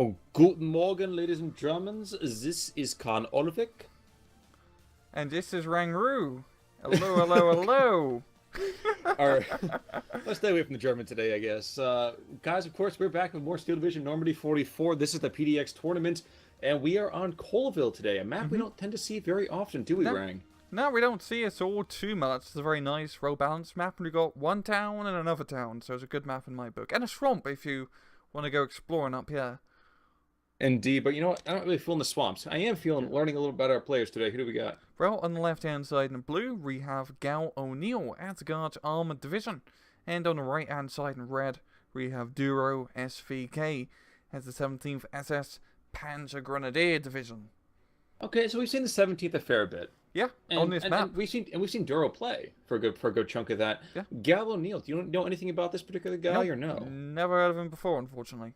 Oh, guten Morgen, ladies and Germans. This is Khan Olvik. And this is Rangru. Hello, hello, hello. Alright, let's stay away from the German today, I guess. Guys, of course, we're back with more Steel Division Normandy 44. This is the PDX Tournament, and we are on Colville today, a map we don't tend to see very often, do we, No. Rang? No, we don't see it all too much. It's a very nice, well-balanced map, and we've got one town and another town, so it's a good map in my book. And a swamp if you want to go exploring up here. Indeed, but you know what? I don't really feel in the swamps. I am feeling learning a little about our players today. Who do we got? Well, on the left-hand side in blue, we have Gal O'Neill, Asgard's Armored Division. And on the right-hand side in red, we have DuroSVK as the 17th SS Panzer Grenadier Division. Okay, so we've seen the 17th a fair bit. Yeah, on this map. And we've seen Duro play for a good chunk of that. Yeah. Gal O'Neill, do you know anything about this particular guy or no? Never heard of him before, unfortunately.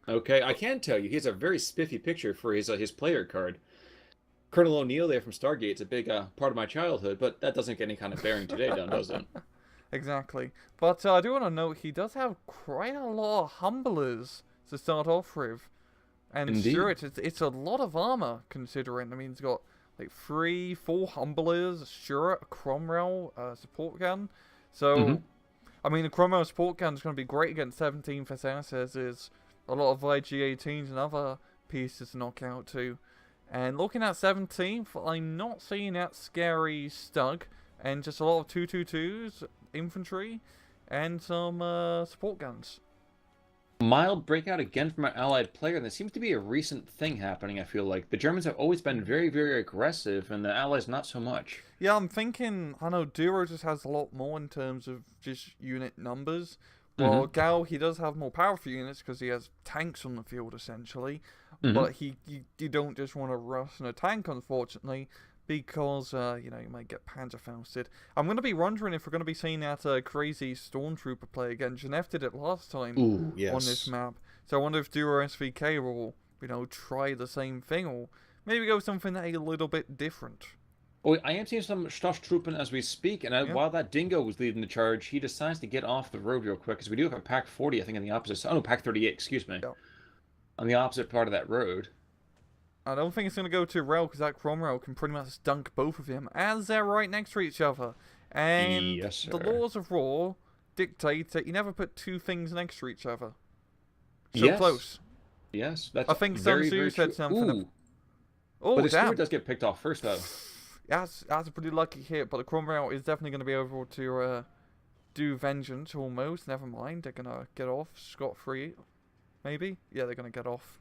Okay, I can tell you, he has a very spiffy picture for his player card. Colonel O'Neill there from Stargate. It's a big part of my childhood, but that doesn't get any kind of bearing today, does it? Exactly. But I do want to note he does have quite a lot of humblers to start off with. And Indeed. sure, it's a lot of armor, considering. I mean, he's got like 3, 4 humblers, a Stuart, a Cromwell, a support gun. So, I mean, the Cromwell support gun is going to be great against 17th SS, as is a lot of IG-18s and other pieces to knock out too. And looking at 17th, I'm not seeing that scary Stug, and just a lot of 222s, infantry, and some support guns. Mild breakout again from our allied player, and there seems to be a recent thing happening, I feel like. The Germans have always been very, very aggressive, and the allies not so much. Yeah, I'm thinking, I know Duro just has a lot more in terms of just unit numbers. Well, Gal, he does have more powerful units because he has tanks on the field, essentially. But you don't just want to rush in a tank, unfortunately, because, you might get Panzerfausted. I'm going to be wondering if we're going to be seeing that crazy Stormtrooper play again. Genev did it last time on this map. So I wonder if DuroSVK will, try the same thing, or maybe go something a little bit different. Oh, I am seeing some Stofftroopen as we speak, and while that Dingo was leading the charge, he decides to get off the road real quick, because we do have a Pack 40, I think, on the opposite side. Oh, no, Pack 38, excuse me. Yeah. On the opposite part of that road. I don't think it's going to go to rail, because that Cromwell can pretty much dunk both of them, as they're right next to each other. And yes, the laws of war dictate that you never put two things next to each other. So close. Yes, that's I think very, Sun Tzu very said true. something. But the damn. Stuart does get picked off first, though. That's a pretty lucky hit, but the Cromwell is definitely going to be able to do vengeance almost. Never mind, they're going to get off scot-free. Maybe? Yeah, they're going to get off.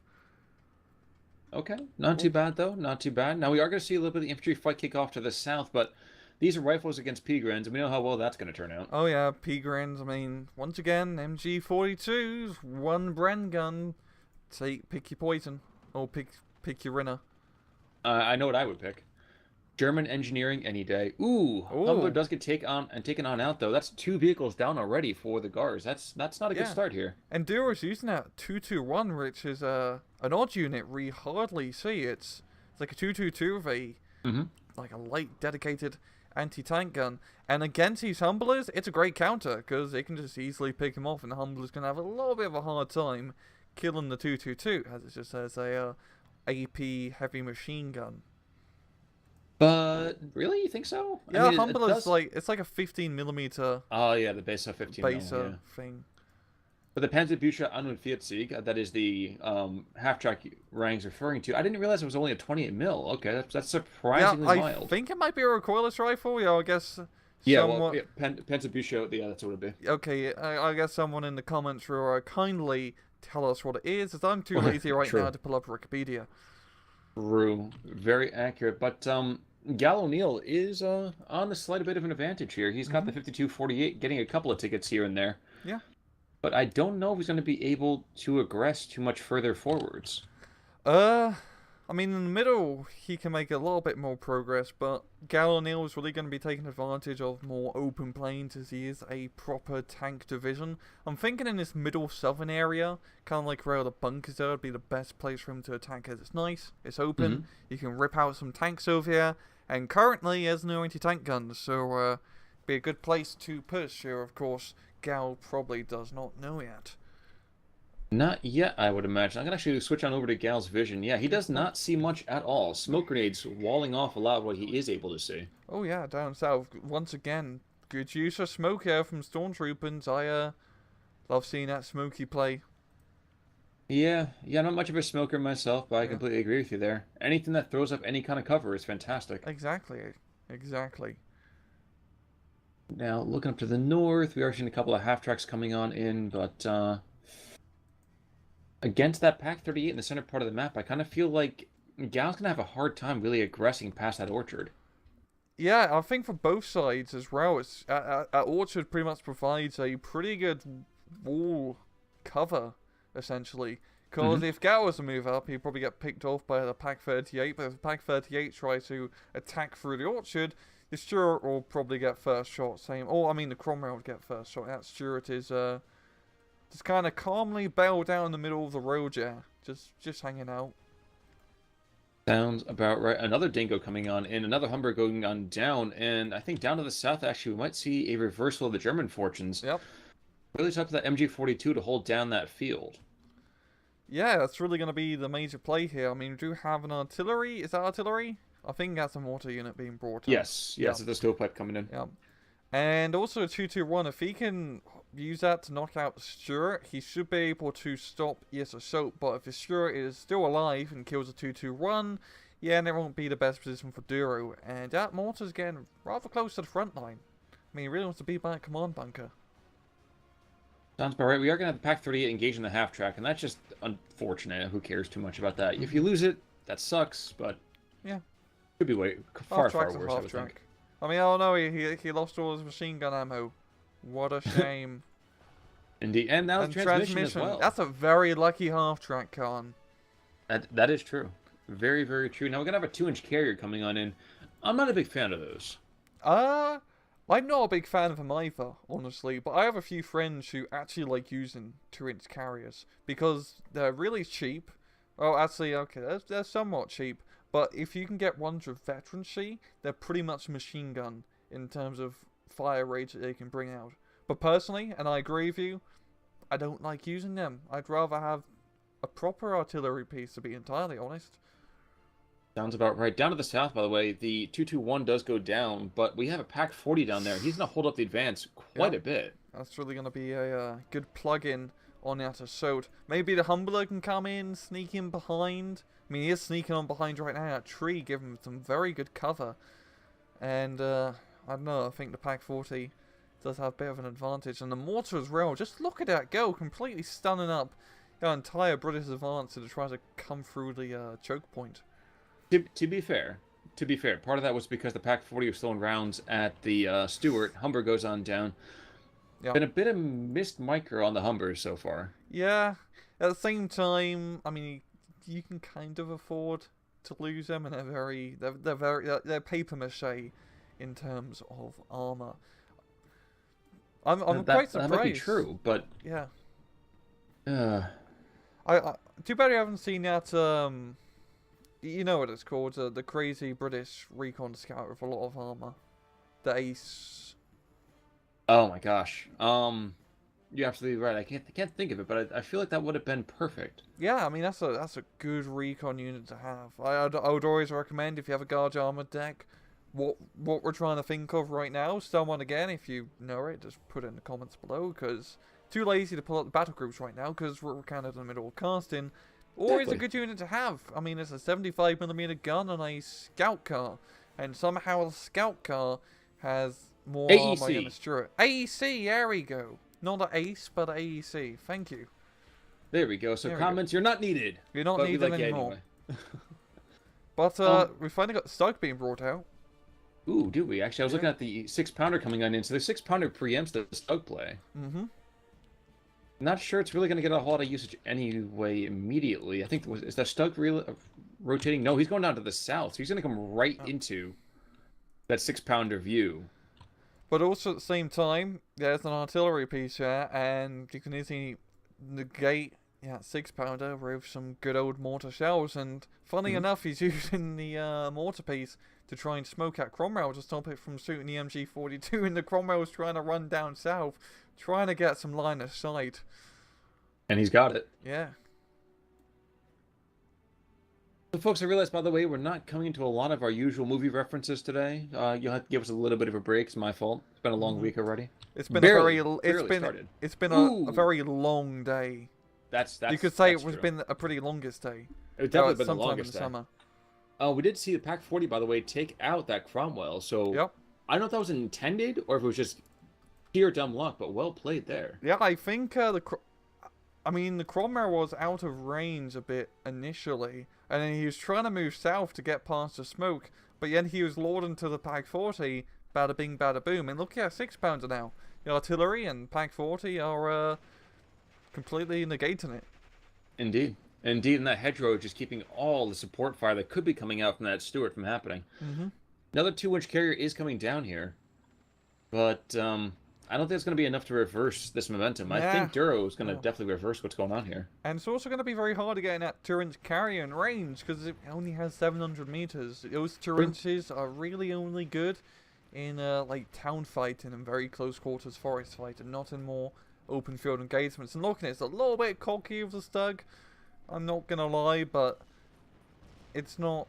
Okay, not too bad, though. Not too bad. Now, we are going to see a little bit of the infantry fight kick off to the south, but these are rifles against P-Grens, and we know how well that's going to turn out. Oh, yeah, P-Grens. I mean, once again, MG42s, one Bren gun. Pick your poison. Or pick your winner. I know what I would pick. German engineering any day. Ooh, Humbler does get taken on out, though. That's 2 vehicles down already for the Gars. That's not a good start here. And Duro's using that 221, which is an odd unit we hardly see. It's like a 222 with a like a light dedicated anti-tank gun. And against these Humblers, it's a great counter because they can just easily pick him off, and the Humblers can have a little bit of a hard time killing the 222, as it just says a AP heavy machine gun. But really, you think so? Yeah, Humble is it's like a 15mm. Oh yeah, the Besa 15mm thing. But the Panzerbücher 41, that is the half-track Rang's referring to. I didn't realize it was only a 28mm. Okay, that's surprisingly mild. I think it might be a recoilless rifle. Yeah, I guess. Yeah, Panzerbücher. Yeah, that's what it'd be. Okay, I guess someone in the comments will kindly tell us what it is, as I'm too lazy right now to pull up Wikipedia. True. Very accurate. But Gal O'Neill is on a slight bit of an advantage here. He's got the 52-48, getting a couple of tickets here and there. Yeah. But I don't know if he's going to be able to aggress too much further forwards. I mean, in the middle, he can make a little bit more progress, but Gal O'Neill is really going to be taking advantage of more open plains, as he is a proper tank division. I'm thinking in this middle southern area, kind of like where the bunkers are, would be the best place for him to attack, as it's nice, it's open, you can rip out some tanks over here, and currently he has no anti-tank guns, so be a good place to push here. Of course, Gal probably does not know yet. Not yet, I would imagine. I'm gonna actually switch on over to Gal's vision. Yeah, he Good does call. not see much at all. Smoke grenades walling off a lot of what he is able to see. Oh yeah, down south. Once again, good use of smoke here from Stormtroopers. I love seeing that smoky play. Yeah, not much of a smoker myself, but I Yeah, completely agree with you there. Anything that throws up any kind of cover is fantastic. exactly. Exactly. Now, looking up to the north, we are seeing a couple of half tracks coming on in, but against that Pack 38 in the center part of the map, I kind of feel like Gal's gonna have a hard time really aggressing past that orchard. Yeah, I think for both sides as well, it's Orchard pretty much provides a pretty good wall cover, essentially. Because if Gal was to move up, he'd probably get picked off by the Pack 38. But if the Pack 38 tries to attack through the Orchard, the Stuart will probably get first shot. Same, or I mean, the Cromwell would get first shot. That Stuart is just kind of calmly bailed down in the middle of the road, yeah, just hanging out. Sounds about right. Another Dingo coming on in, another Humber going on down, and I think down to the south, actually, we might see a reversal of the German fortunes. Yep. Really tough to that MG42 to hold down that field. Yeah, that's really going to be the major play here. I mean, we do have an artillery. Is that artillery? I think that's a mortar unit being brought up. Yes, Yep. it's the stovepipe coming in. Yep. And also a 221. If he can use that to knock out the Stuart, he should be able to stop Yes Assault. But if the Stuart is still alive and kills a 221, yeah, and it won't be the best position for Duro. And that mortar's getting rather close to the front line. I mean, he really wants to be by a command bunker. Sounds about right. We are going to have the Pack 38 engage in the half track, and that's just unfortunate. Who cares too much about that? If you lose it, that sucks, but Yeah. could be far, far Half-track's a worse, I would half-track. think. I mean, oh no, he lost all his machine gun ammo. What a shame. Indeed, and now the And transmission as well. That's a very lucky half-track, Khan. That is true. Very, very true. Now we're going to have a 2-inch carrier coming on in. I'm not a big fan of those. I'm not a big fan of them either, honestly, but I have a few friends who actually like using 2-inch carriers because they're really cheap. Oh, actually, okay, they're somewhat cheap, but if you can get ones with veterancy, they're pretty much machine gun in terms of fire rate that they can bring out. But personally, and I agree with you, I don't like using them. I'd rather have a proper artillery piece, to be entirely honest. Sounds about right. Down to the south, by the way, the 221 does go down, but we have a Pack 40 down there. He's going to hold up the advance quite a bit. That's really going to be a good plug-in on that assault. Maybe the Humbler can come in, sneak in behind. I mean, he is sneaking on behind right now. That tree giving him some very good cover. And, I don't know, I think the Pack 40 does have a bit of an advantage. And the mortar as well. Just look at that go, completely stunning up the entire British advance to try to come through the choke point. To be fair, part of that was because the Pack 40 was throwing rounds at the Stuart. Humber goes on down. Yeah. Been a bit of missed micro on the Humbers so far. Yeah. At the same time, I mean, you can kind of afford to lose them, and they're paper mache in terms of armor. I'm quite surprised. That might be true, but yeah. I too bad you haven't seen that. You know what it's called? The crazy British recon scout with a lot of armor. The Ace. Oh my gosh. You're absolutely right. I can't think of it, but I feel like that would have been perfect. Yeah, I mean that's a good recon unit to have. I would always recommend if you have a Guard armored deck. What we're trying to think of right now. Someone again, if you know it, just put it in the comments below. Because too lazy to pull up the battle groups right now because we're kind of in the middle of casting. Always a good unit to have. I mean, it's a 75mm gun and a scout car. And somehow the scout car has more AEC. armor than the Stuart. AEC, there we go. Not an ace, but an AEC. Thank you. There we go. So comments, you're not needed. You're not needed anymore. Anyway. But we finally got the Stug being brought out. Ooh, do we? Actually, I was looking at the 6-pounder coming on in. So the 6-pounder preempts the Stug play. Mm-hmm. Not sure it's really going to get a whole lot of usage anyway immediately. I think, is that Stug rotating? No, he's going down to the south. So he's going to come right into that 6-pounder view. But also at the same time, there's an artillery piece here, and you can easily negate 6-pounder with some good old mortar shells. And funny enough, he's using the mortar piece to try and smoke at Cromwell to stop it from shooting the MG42, and the Cromwell's trying to run down south, trying to get some line of sight. And he's got it. Yeah. So, folks, I realize, by the way, we're not coming into a lot of our usual movie references today. You'll have to give us a little bit of a break. It's my fault. It's been a long week already. It's been Barely, a very barely started. it's been Ooh, a very long day. that's You could say it was true. been a pretty longest day. It's definitely been the sometime longest in the day. summer. We did see the Pack 40, by the way, take out that Cromwell. So Yep. I don't know if that was intended or if it was just pure dumb luck, but well played there. Yeah, I think the Cromwell was out of range a bit initially, and then he was trying to move south to get past the smoke, but then he was lured into the Pack 40, bada bing, bada boom, and look, yeah, 6-pounder now. The artillery and Pack 40 are completely negating it. Indeed. Indeed, and that hedgerow just keeping all the support fire that could be coming out from that Stuart from happening. Another 2-inch carrier is coming down here, but I don't think it's going to be enough to reverse this momentum. I think Duro is going to definitely reverse what's going on here. And it's also going to be very hard to get in that 2-inch carrier in range because it only has 700 meters. Those 2 inches are really only good in like town fighting and very close quarters forest fighting, not in more open field engagements. And looking, it's a little bit cocky of the Stug. I'm not going to lie, but it's not,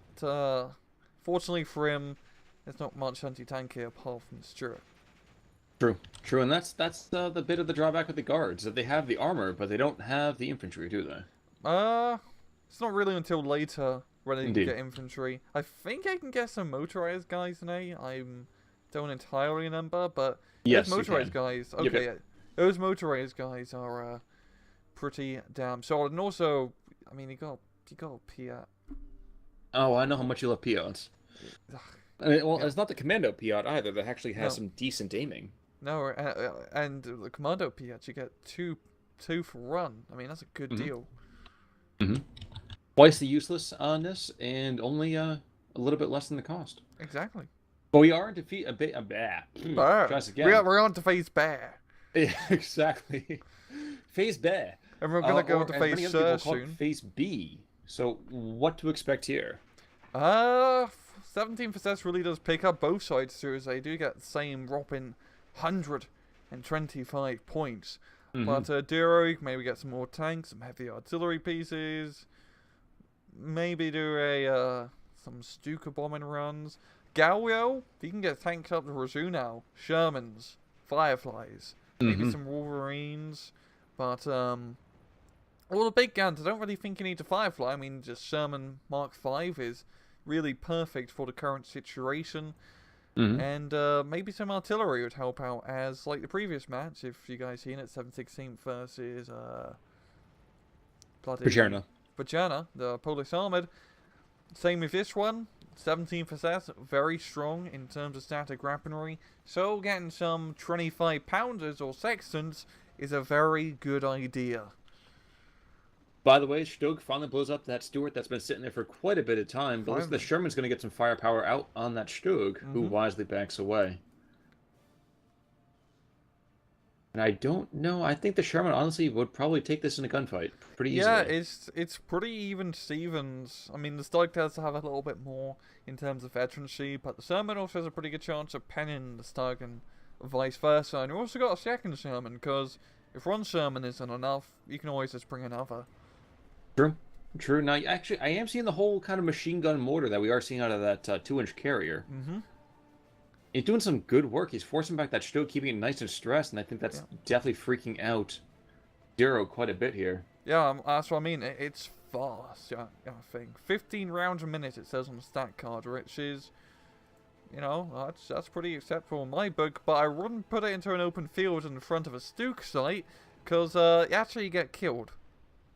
fortunately for him, there's not much anti-tank here apart from Stuart. True, and that's the bit of the drawback with the guards, that they have the armor, but they don't have the infantry, do they? It's not really until later when they Indeed. get infantry. I think I can get some motorized guys now. I don't entirely remember, but Yes, those you motorized can. guys, You okay, can. yeah, those motorized guys are pretty damn solid. And also, I mean, you got a Piat. Oh, I know how much you love Piats. I mean, well, it's not the Commando Piat either that actually has some decent aiming. No, and the Commando Piat, you get two for one. I mean, that's a good deal. Twice the uselessness and only a little bit less than the cost. Exactly. But we are in defeat a bit. Try this again. We're on to phase bear. Yeah, exactly. Phase bear. And we're going to go to phase Sir soon. Phase B. So what to expect here? 17% really does pick up both sides too, as they do get the same whopping 125 points. But Duro, maybe get some more tanks, some heavy artillery pieces, maybe do some Stuka bombing runs. Galio, he can get tanks up to Razunau, Shermans, Fireflies, maybe some Wolverines, but all the big guns, I don't really think you need a Firefly. I mean, just Sherman Mark V is really perfect for the current situation. And maybe some artillery would help out, as like the previous match, if you guys seen it, 716 versus Pacherna, the Polish Armored. Same with this one, 17%, very strong in terms of static weaponry. So getting some 25-pounders or sextants is a very good idea. By the way, Stug finally blows up that Stuart that's been sitting there for quite a bit of time. But looks like the Sherman's going to get some firepower out on that Stug, who wisely backs away. And I don't know. I think the Sherman, honestly, would probably take this in a gunfight pretty easily. Yeah, it's pretty even Stevens. I mean, the Stug does have a little bit more in terms of veterancy, but the Sherman also has a pretty good chance of penning the Stug and vice versa. And you also got a second Sherman, because if one Sherman isn't enough, you can always just bring another. True. Now, actually, I am seeing the whole kind of machine gun mortar that we are seeing out of that 2-inch carrier. He's doing some good work. He's forcing back that Stug, keeping it nice and stressed, and I think that's definitely freaking out Duro quite a bit here. Yeah, that's what I mean. It's fast, I think. 15 rounds a minute, it says on the stat card, which is, you know, that's pretty acceptable in my book, but I wouldn't put it into an open field in front of a Stuke site, because you actually get killed.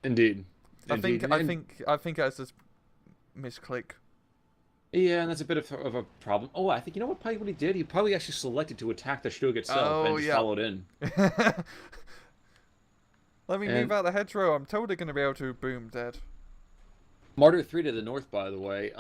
Indeed. I think that's just misclick. Yeah, and that's a bit of a problem. Oh, I think, you know what he did? He probably actually selected to attack the Stug itself and just followed in. Let me move out the hedgerow. I'm totally going to be able to boom dead. Martyr 3 to the north, by the way.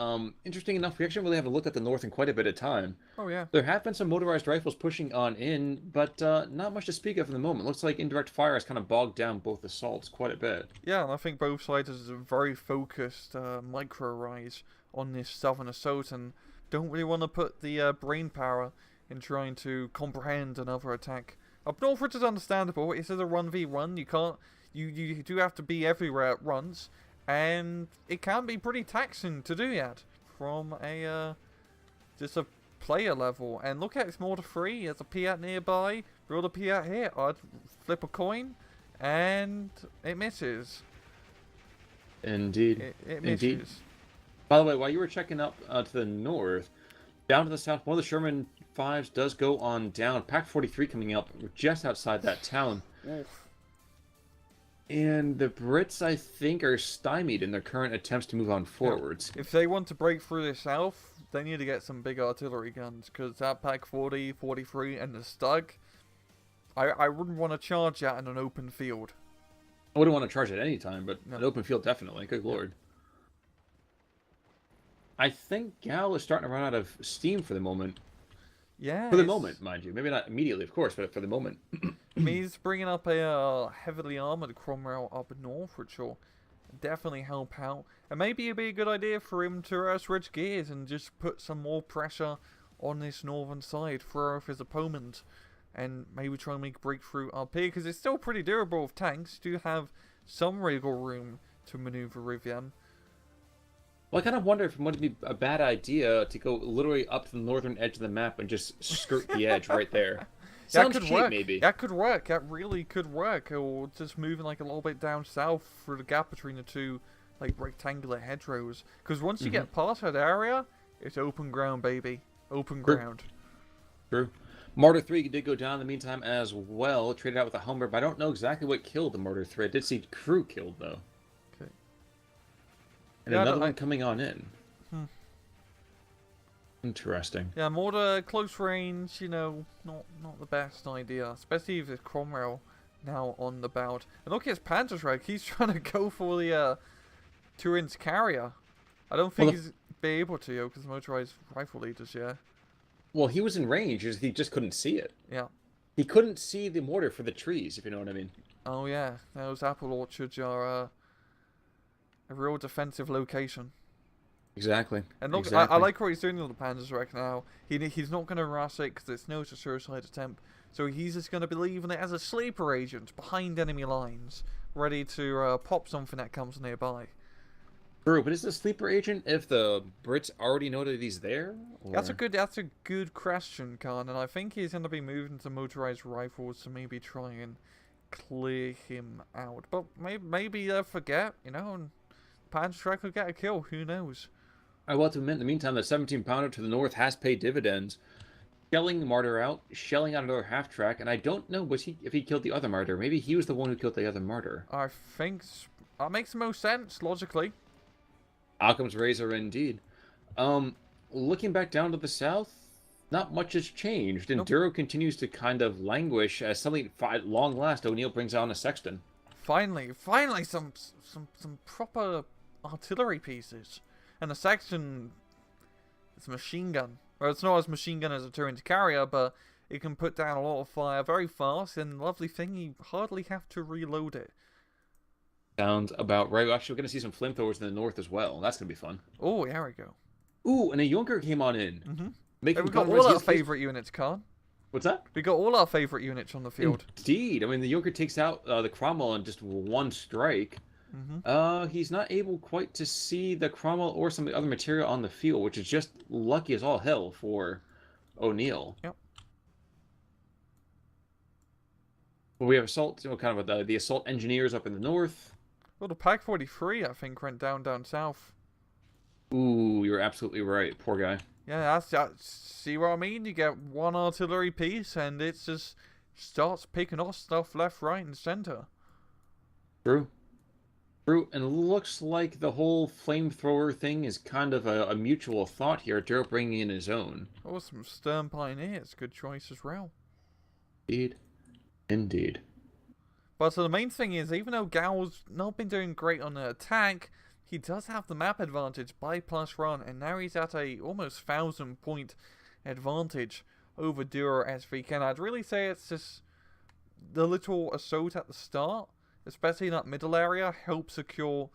Interesting enough, we actually really haven't looked at the north in quite a bit of time. Oh, yeah. There have been some motorized rifles pushing on in, but not much to speak of in the moment. Looks like indirect fire has kind of bogged down both assaults quite a bit. Yeah, and I think both sides is a very focused micro-rise on this southern assault, and don't really want to put the brain power in trying to comprehend another attack. Up north, which is understandable. It is a 1v1. you do have to be everywhere at once, and it can be pretty taxing to do that from a just a player level. And look at it's mortar free. There's a Piat nearby. Roll a Piat here. I'd flip a coin, and it misses. Indeed. It misses. Indeed. By the way, while you were checking up to the north, down to the south, one of the Sherman 5s does go on down. Pack 43 coming up just outside that town. Oof. And the Brits, I think, are stymied in their current attempts to move on forwards. If they want to break through the south, they need to get some big artillery guns, because that Pack 40, 43, and the Stug, I wouldn't want to charge that in an open field. I wouldn't want to charge at any time, but No. an open field definitely. Good lord. I think Gal is starting to run out of steam for the moment. Yeah. For the moment, mind you. Maybe not immediately, of course, but for the moment. He's bringing up a heavily armored Cromwell up north, which will definitely help out. And maybe it'd be a good idea for him to switch gears and just put some more pressure on this northern side, throw off his opponent, and maybe try and make a breakthrough up here, because it's still pretty durable with tanks. Do have some wiggle room to maneuver with them. Well, I kind of wonder if it wouldn't be a bad idea to go literally up to the northern edge of the map and just skirt the edge right there. Sounds that could cheap, work. maybe. That could work. That really could work. Or just moving like a little bit down south through the gap between the two like rectangular hedgerows. Because once you get past that area, it's open ground, baby. Open ground. True. Martyr 3 did go down in the meantime as well. Traded out with a Humber, but I don't know exactly what killed the Martyr 3. I did see crew killed, though. Okay. And Yeah, another one coming on in. Hmm. Interesting. Yeah, more close range, you know, not the best idea. Especially if there's Cromwell now on the bout. And look at his Panzerschreck. He's trying to go for the 2-inch carrier. I don't think he's be able to, because motorized rifle leaders, yeah. Well, he was in range, he just couldn't see it. Yeah. He couldn't see the mortar for the trees, if you know what I mean. Oh yeah, those apple orchards are a real defensive location. Exactly. And look, exactly. I like what he's doing with the Panzerschreck now. He's not going to harass it because it's no suicide attempt. So he's just going to be leaving it as a sleeper agent behind enemy lines, ready to pop something that comes nearby. True, but is it a sleeper agent if the Brits already know that he's there? Or... That's a good question, Khan. And I think he's going to be moving to motorized rifles to maybe try and clear him out. But maybe they'll forget, you know, and Panzerschreck will get a kill. Who knows? I will have to admit, in the meantime, the 17-pounder to the north has paid dividends. Shelling the Martyr out, shelling out another half-track, and I don't know if he killed the other Martyr. Maybe he was the one who killed the other Martyr. I think that makes the most sense, logically. Occam's razor, indeed. Looking back down to the south, not much has changed, and Nope. Duro continues to kind of languish as suddenly, at long last, O'Neill brings on a sexton. Finally, some proper artillery pieces. And the section, it's a machine gun. Well, it's not as machine gun as a 2-inch carrier, but it can put down a lot of fire very fast, and lovely thing, you hardly have to reload it. Sounds about right. Actually, we're going to see some flamethrowers in the north as well. That's going to be fun. Oh, there we go. Ooh, and a Junker came on in. Mm-hmm. Making We've got comrades- all our favourite units, Khan. What's that? We got all our favourite units on the field. Indeed. I mean, the Junker takes out the Cromwell in just one strike. Mm-hmm. He's not able quite to see the Cromwell or some of the other material on the field, which is just lucky as all hell for O'Neill. Yep. Well, we have assault, kind of the assault engineers up in the north. Well, the Pack 43, I think, went down south. Ooh, you're absolutely right. Poor guy. Yeah, see what I mean? You get one artillery piece, and it just starts picking off stuff left, right, and centre. True. True, and it looks like the whole flamethrower thing is kind of a mutual thought here. Duro bringing in his own. Oh, some stern pioneers. Good choice as well. Indeed. Indeed. But so the main thing is, even though Gao's not been doing great on the attack, he does have the map advantage by +1, and now he's at a almost 1,000-point advantage over DuroSVK. And I'd really say it's just the little assault at the start, especially in that middle area, helps secure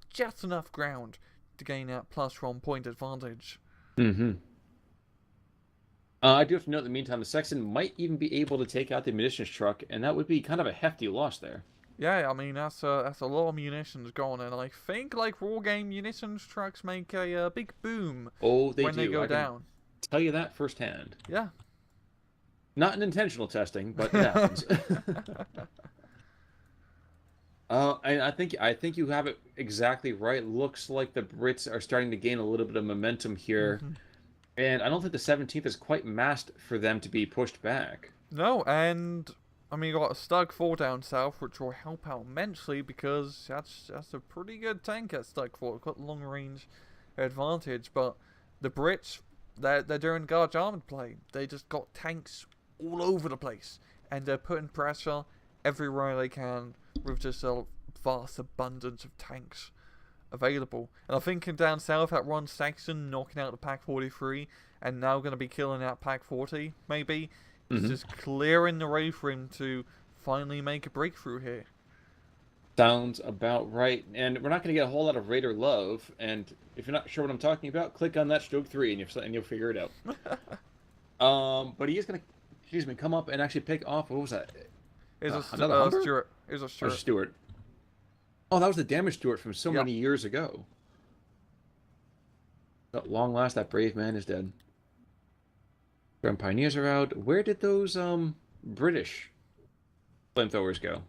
just enough ground to gain that +1 point advantage. Mm-hmm. I do have to note in the meantime, the Sexton might even be able to take out the munitions truck, and that would be kind of a hefty loss there. Yeah, I mean that's a lot of munitions gone, and I think like war game munitions trucks make a big boom Oh, they when they do. go I can down. tell you that firsthand. Yeah. Not an intentional testing, but it happens. And I think you have it exactly right. Looks like the Brits are starting to gain a little bit of momentum here, hmm and I don't think the 17th is quite massed for them to be pushed back. No, and I mean you got a Stug 4 down south, which will help out immensely because that's a pretty good tank at Stug 4. It's got long range advantage, but the Brits they're doing Guard armored play. They just got tanks all over the place, and they're putting pressure everywhere they can with just a vast abundance of tanks available. And I'm thinking down south that Ron Saxon knocking out the Pack 43 and now going to be killing out Pack 40, maybe. It's just clearing the way for him to finally make a breakthrough here. Sounds about right. And we're not going to get a whole lot of Raider love. And if you're not sure what I'm talking about, click on that stroke 3 and you'll figure it out. But he is going to, excuse me, come up and actually pick off, what was that? Another Humber? Stuart. It was a Stuart. Or Stewart. Oh, that was the damage Stewart from so Yep. many years ago. At long last, that brave man is dead. Grand Pioneers are out. Where did those British flamethrowers go?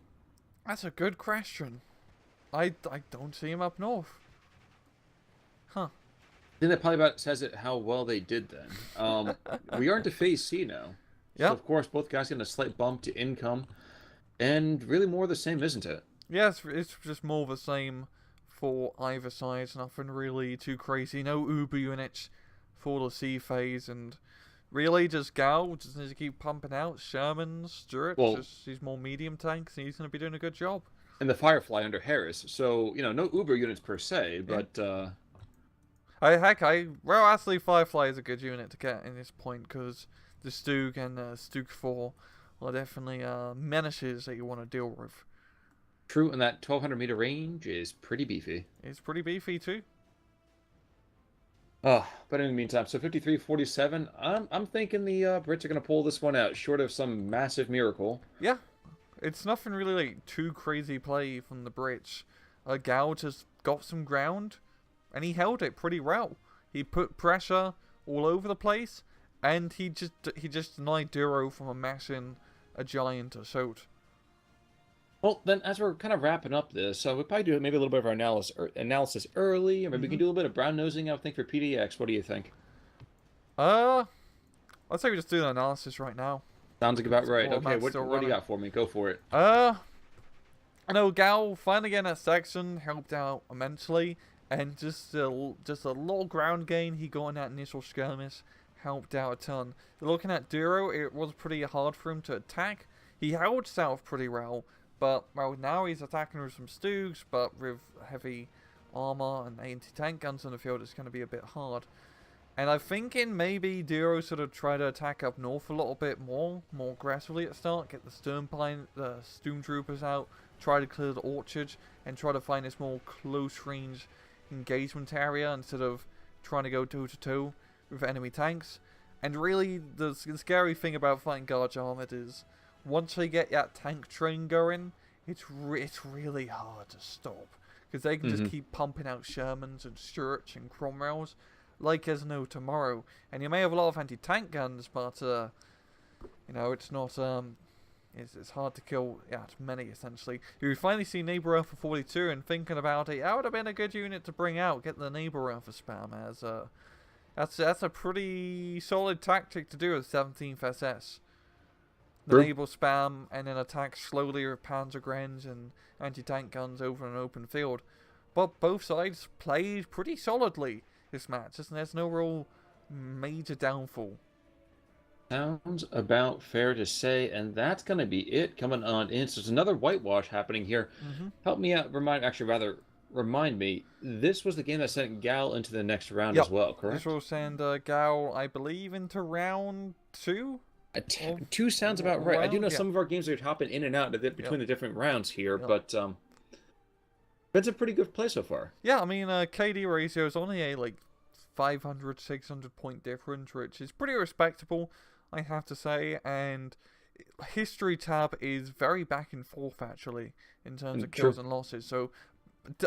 That's a good question. I don't see him up north. Huh. I think that probably about says it how well they did then. We are into Phase C now. Yeah. So, of course, both guys getting a slight bump to income. And really more of the same, isn't it? Yeah, it's just more of the same for either side. Nothing really too crazy. No Uber units for the C phase. And really just Gal just needs to keep pumping out. Sherman, Stewart, just he's more medium tanks. And he's going to be doing a good job. And the Firefly under Harris. So, no Uber units per se, but... Well, actually, Firefly is a good unit to get in this point because the Stug and Stug 4 are definitely menaces that you want to deal with. True, and that 1,200 meter range is pretty beefy. It's pretty beefy too. But in the meantime, so 53-47, I'm thinking the Brits are going to pull this one out, short of some massive miracle. Yeah, it's nothing really like too crazy play from the Brits. Gal just got some ground, and he held it pretty well. He put pressure all over the place, and he just denied Duro from amassing a giant assault. Well, then, as we're kind of wrapping up this, we'll probably do maybe a little bit of our analysis early, or maybe we can do a little bit of brown nosing, I would think, for PDX. What do you think? I'd say we just do an analysis right now. Sounds like about right. Okay, what do you got for me? Go for it. I know Gal finally getting that section helped out immensely, and just a little ground gain he got in that initial skirmish helped out a ton. Looking at Duro, it was pretty hard for him to attack. He held south pretty well, but well now he's attacking with some Stugs, but with heavy armor and anti-tank guns on the field, it's going to be a bit hard. And I'm thinking maybe Duro sort of try to attack up north a little bit more aggressively at the start, get the Stormtroopers out, try to clear the orchard, and try to find this more close-range engagement area instead of trying to go toe-to-toe with enemy tanks. And really, the scary thing about fighting Guard Armored is once they get that tank train going, it's really hard to stop. Because they can just keep pumping out Shermans and Stuarts and Cromwells like there's no tomorrow. And you may have a lot of anti-tank guns, but, it's not, it's hard to kill that many, essentially. You finally see Neighbor Alpha 42 and thinking about it, that would have been a good unit to bring out, get the Neighbor Alpha spam as, that's a pretty solid tactic to do with 17th SS. The Neighbor spam and then attack slowly with Panzergrens and anti-tank guns over an open field. But both sides played pretty solidly this match, and there's no real major downfall. Sounds about fair to say, and that's going to be it coming on in. So there's another whitewash happening here. Help me out, remind me, this was the game that sent Gal into the next round as well, correct? This will send Gal, I believe, into round 2? 2 sounds about right. I do know some of our games are hopping in and out between the different rounds here, but it's a pretty good play so far. Yeah, I mean, KD ratio is only a 500, 600 point difference, which is pretty respectable, I have to say. And history tab is very back and forth actually in terms of True. kills and losses. So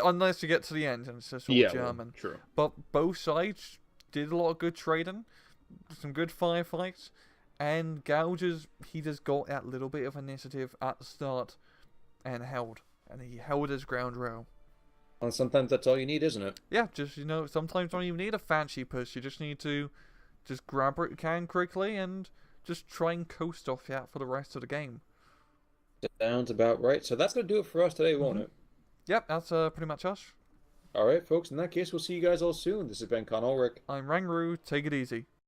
unless you get to the end and it's just all Yeah, German. well, true. But both sides did a lot of good trading, some good firefights, and Gouges, he just got that little bit of initiative at the start and he held his ground well. And sometimes that's all you need, isn't it? Yeah, just, sometimes don't even need a fancy push. You just need to just grab what you can quickly and just try and coast off that for the rest of the game. Sounds about right. So that's going to do it for us today, won't it? Yep, that's pretty much us. All right, folks. In that case, we'll see you guys all soon. This has been Con Ulrich. I'm Rangru. Take it easy.